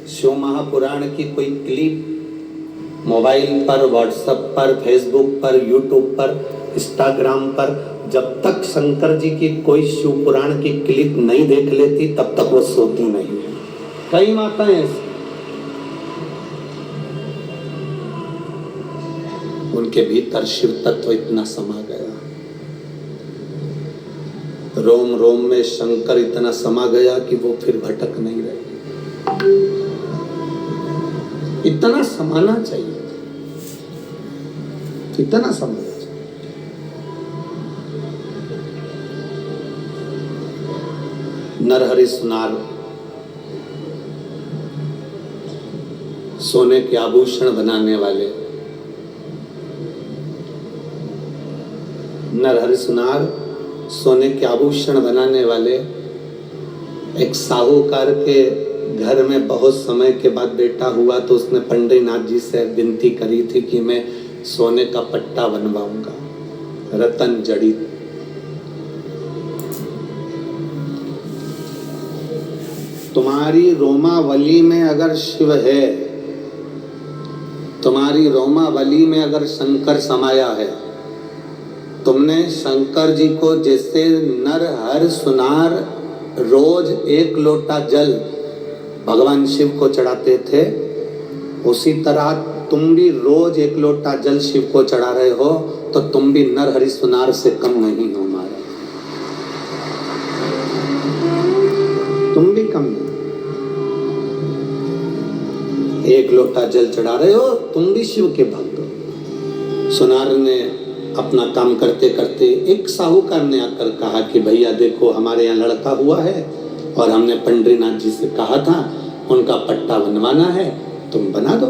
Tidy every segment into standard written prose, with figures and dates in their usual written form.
शिव महापुराण की कोई clip mobile पर, व्हाट्सएप पर, फेसबुक पर, यूट्यूब पर, इंस्टाग्राम पर, जब तक शंकर जी की कोई शिव पुराण की क्लिप नहीं देख लेती तब तक वो सोती नहीं। कई माताएं ऐसी, उनके भीतर शिव तत्व इतना समा गया, रोम रोम में शंकर इतना समा गया कि वो फिर भटक नहीं रहे। इतना समाना चाहिए, इतना समाना चाहिए। नरहरि सुनार सोने के आभूषण बनाने वाले, नरहरि सुनार सोने के आभूषण बनाने वाले एक साहूकार के घर में बहुत समय के बाद बेटा हुआ तो उसने पंडितनाथ जी से विनती करी थी कि मैं सोने का पट्टा बनवाऊंगा, रतन जड़ित। तुम्हारी रोमावली में अगर शिव है, तुम्हारी रोमावली में अगर शंकर समाया है, तुमने शंकर जी को जैसे नर हर सुनार रोज 1 लोटा जल भगवान शिव को चढ़ाते थे, उसी तरह तुम भी रोज 1 लोटा जल शिव को चढ़ा रहे हो, तो तुम भी नर हरि सुनार से कम नहीं हो हमारा, तुम भी कम नहीं। 1 लोटा जल चढ़ा रहे हो, तुम भी शिव के भक्त हो। सुनार ने अपना काम करते करते एक साहूकार ने आकर कहा कि भैया देखो हमारे यहाँ लड़का हुआ है और हमने पंडितनाथ जी से कहा था उनका पट्टा बनवाना है, तुम बना दो।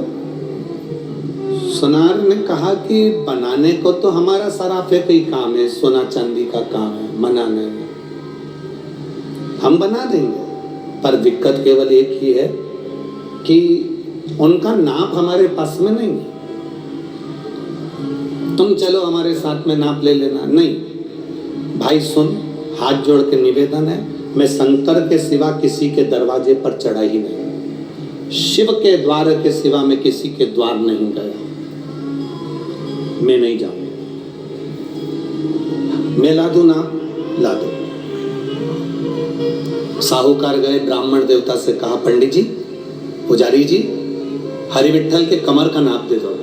सुनार ने कहा कि बनाने को तो हमारा सराफे का ही काम है, सोना चांदी का काम है, मना नहीं, हम बना देंगे, पर दिक्कत केवल एक ही है कि उनका नाप हमारे पास में नहीं है, तुम चलो हमारे साथ में नाप ले लेना। नहीं भाई सुन, हाथ जोड़ के निवेदन है, मैं शंकर के सिवा किसी के दरवाजे पर चढ़ा ही नहीं, शिव के द्वार के सिवा मैं किसी के द्वार नहीं गया, मैं नहीं जाऊंगा, मैं ला दूं ना, ला दो। साहूकार गए, ब्राह्मण देवता से कहा पंडित जी, पुजारी जी, हरि विठल के कमर का नाप दे दो।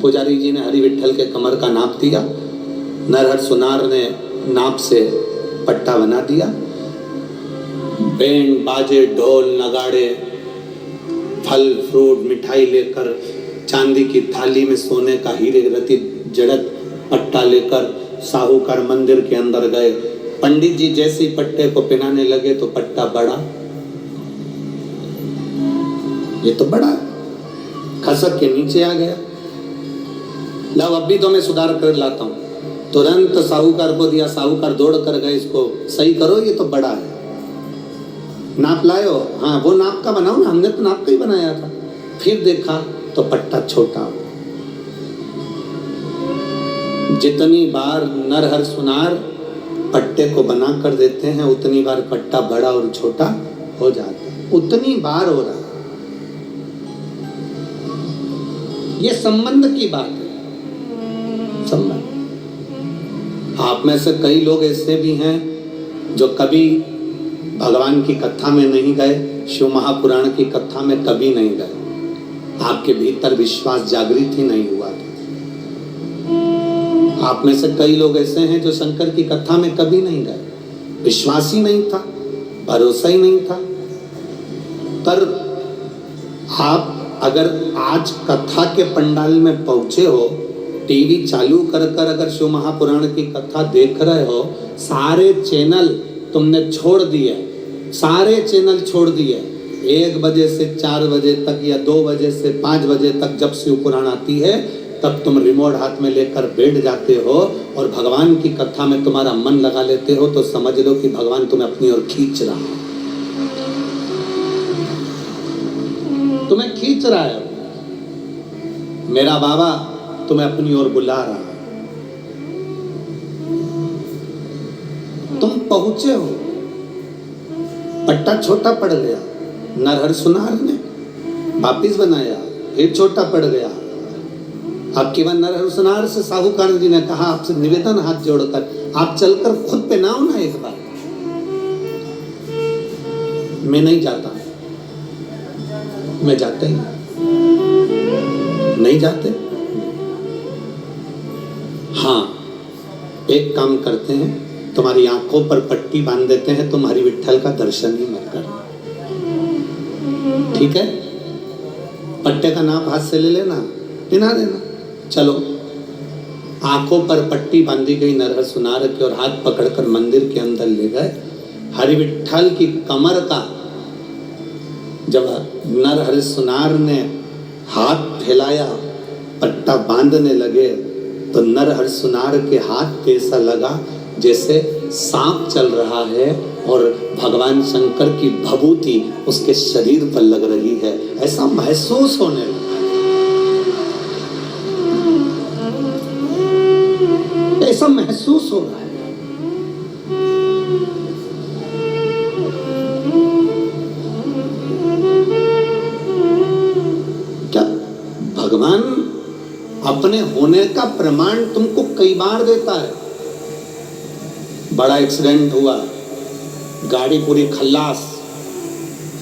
पुजारी जी ने हरि विठल के कमर का नाप दिया, नरहर सुनार ने नाप से पट्टा बना दिया। बैंड बाजे ढोल नगाड़े फल फ्रूट मिठाई लेकर, चांदी की थाली में सोने का हीरे रति जड़त पट्टा लेकर साहूकार मंदिर के अंदर गए। पंडित जी जैसे ही पट्टे को पहनाने लगे तो पट्टा बढ़ा, ये तो बड़ा, खसक के नीचे आ गया। लो अब भी तो मैं सुधार कर लाता हूँ, तुरंत साहूकार को दिया, साहूकार दौड़ कर गए, इसको सही करो, ये तो बड़ा है। नाप लायो? हाँ, वो नाप का बनाओ ना, हमने तो नाप का ही बनाया था। फिर देखा तो पट्टा छोटा। जितनी बार नरहर सुनार पट्टे को बना कर देते हैं उतनी बार पट्टा बड़ा और छोटा हो जाता है, उतनी बार हो रहा। ये संबंध की बात है, संबंध। आप में से कई लोग ऐसे भी हैं जो कभी भगवान की कथा में नहीं गए, शिव महापुराण की कथा में कभी नहीं गए, आपके भीतर विश्वास जागृत ही नहीं हुआ था। आप में से कई लोग ऐसे हैं जो शंकर की कथा में कभी नहीं गए, विश्वास ही नहीं था, भरोसा ही नहीं था। पर आप अगर आज कथा के पंडाल में पहुंचे हो, टीवी चालू कर कर अगर शिव महापुराण की कथा देख रहे हो, सारे चैनल तुमने छोड़ दिए, सारे चैनल छोड़ दिए, 1 बजे से 4 बजे तक या 2 बजे से 5 बजे तक जब शिव पुराण आती है तब तुम रिमोट हाथ में लेकर बैठ जाते हो और भगवान की कथा में तुम्हारा मन लगा लेते हो, तो समझ लो कि भगवान तुम्हें अपनी ओर खींच रहा है, तुम्हें खींच रहा है। मेरा बाबा तुम्हें अपनी ओर बुला रहा है, तुम पहुंचे हो। पट्टा छोटा पड़ गया, नरहर सुनार ने वापिस बनाया, फिर छोटा पड़ गया। अब केवल नरहरसुनार से साहूकार जी ने कहा, आपसे निवेदन हाथ जोड़कर आप चलकर खुद पे नाओ ना एक बार। मैं नहीं जाता, मैं जाते ही नहीं जाते। हाँ, एक काम करते हैं, तुम्हारी आंखों पर पट्टी बांध देते हैं, तुम्हारी विट्ठल का दर्शन ही मत कर, ठीक है? पट्टे का नाप हाथ से ले लेना, पिना देना। चलो, आंखों पर पट्टी बांधी गई नरहरसुनार की और हाथ पकड़कर मंदिर के अंदर ले गए। हरि विट्ठल की कमर का जब नरहरसुनार ने हाथ फैलाया, पट्टा बांधने लगे, तो नरहरसुनार के हाथ पे ऐसा लगा जैसे सांप चल रहा है और भगवान शंकर की भभूति उसके शरीर पर लग रही है, ऐसा महसूस होने लगा। ऐसा महसूस हो रहा है। क्या भगवान अपने होने का प्रमाण तुमको कई बार देता है। बड़ा एक्सीडेंट हुआ, गाड़ी पूरी खल्लास,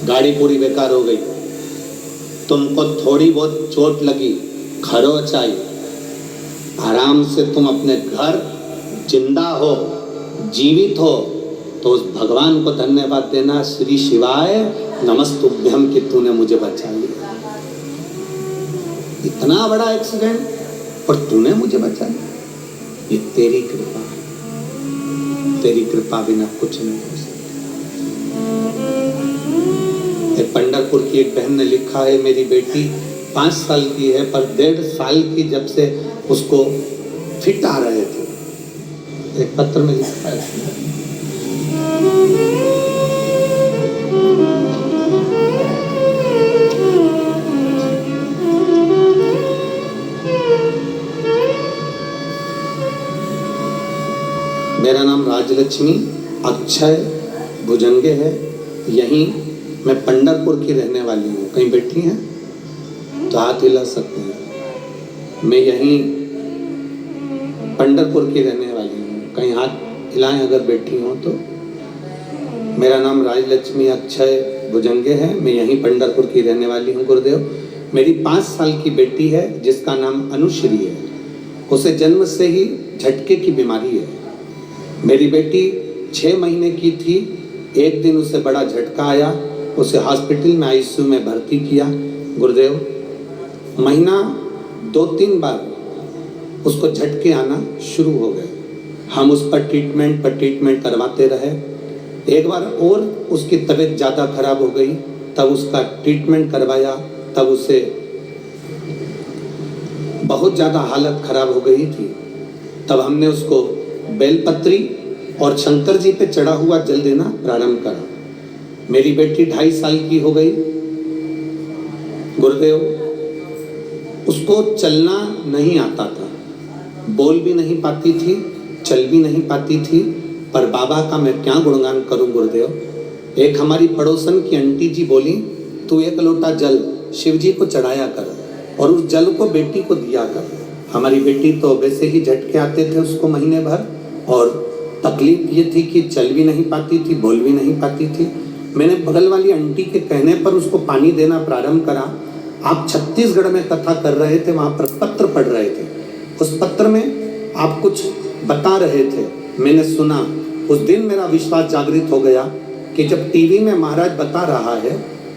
गाड़ी पूरी बेकार हो गई, तुमको थोड़ी बहुत चोट लगी, खरोच आई, आराम से तुम अपने घर जिंदा हो, जीवित हो, तो उस भगवान को धन्यवाद देना, श्री शिवाय नमस्तुभ्यम कि तूने मुझे बचा लिया। इतना बड़ा एक्सीडेंट और तूने मुझे बचा लिया, ये तेरी कृपा है, तेरी कृपा बिना कुछ नहीं हो सकता। पंढरपुर की एक बहन ने लिखा है, मेरी बेटी 5 साल की है, पर 1.5 साल की जब से उसको फिट आ रहे थे। एक पत्र में लिखा है, मेरा नाम राजलक्ष्मी अक्षय भुजंगे है, यहीं मैं पंढरपुर की रहने वाली हूँ। कहीं बैठी हैं तो हाथ हिला सकते हैं। मैं यहीं पंढरपुर की रहने वाली हूँ, कहीं हाथ हिलाएं अगर बैठी हो तो। मेरा नाम राजलक्ष्मी अक्षय भुजंगे है, मैं यहीं पंढरपुर की रहने वाली हूँ गुरुदेव। मेरी 5 साल की बेटी है जिसका नाम अनुश्री है, उसे जन्म से ही झटके की बीमारी है। मेरी बेटी 6 महीने की थी, एक दिन उसे बड़ा झटका आया, उसे हॉस्पिटल में आईसीयू में भर्ती किया गुरुदेव। महीना 2-3 बार उसको झटके आना शुरू हो गए, हम उस पर ट्रीटमेंट करवाते रहे। एक बार और उसकी तबीयत ज़्यादा खराब हो गई, तब उसका ट्रीटमेंट करवाया, तब उसे बहुत ज़्यादा हालत खराब हो गई थी। तब हमने उसको बेलपत्री और शंकर जी पे चढ़ा हुआ जल देना प्रारंभ करा। मेरी बेटी 2.5 साल की हो गई गुरुदेव, उसको चलना नहीं आता था, बोल भी नहीं पाती थी, चल भी नहीं पाती थी, पर बाबा का मैं क्या गुणगान करूं गुरुदेव। एक हमारी पड़ोसन की आंटी जी बोली, तू 1 लोटा जल शिव जी को चढ़ाया कर और उस जल को बेटी को दिया कर। हमारी बेटी तो वैसे ही झटके आते थे उसको महीने भर, और तकलीफ ये थी कि चल भी नहीं पाती थी, बोल भी नहीं पाती थी। मैंने बगल वाली आंटी के कहने पर उसको पानी देना प्रारंभ करा। आप छत्तीसगढ़ में कथा कर रहे थे, वहाँ पर पत्र पढ़ रहे थे, उस पत्र में आप कुछ बता रहे थे, मैंने सुना। उस दिन मेरा विश्वास जागृत हो गया कि जब टीवी में महाराज बता रहा है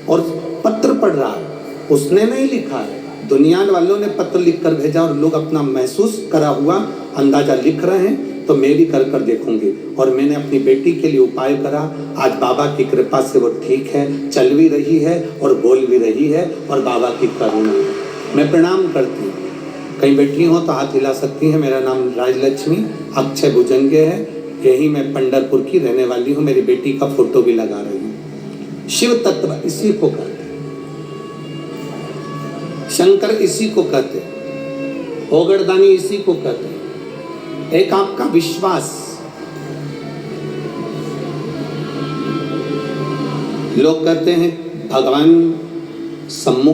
और पत्र पढ़ रहा है, उसने नहीं लिखा है, दुनिया वालों ने पत्र लिखकर भेजा और लोग अपना महसूस करा हुआ अंदाजा लिख रहे हैं, तो मैं भी कर देखूंगी। और मैंने अपनी बेटी के लिए उपाय करा। आज बाबा की कृपा से वो ठीक है, चल भी रही है और बोल भी रही है, और बाबा की करुणा है। मैं प्रणाम करती हूँ, कहीं बैठी हो तो हाथ हिला सकती हैं। मेरा नाम राजलक्ष्मी अक्षय भुजंगे है, यही मैं पंढरपुर की रहने वाली हूँ। मेरी बेटी का फोटो भी लगा रही हूँ। शिव तत्व इसी को कहते, शंकर इसी को कहते, ओगड़दानी इसी को कहते। एक आपका विश्वास, लोग कहते हैं भगवान सम्मुख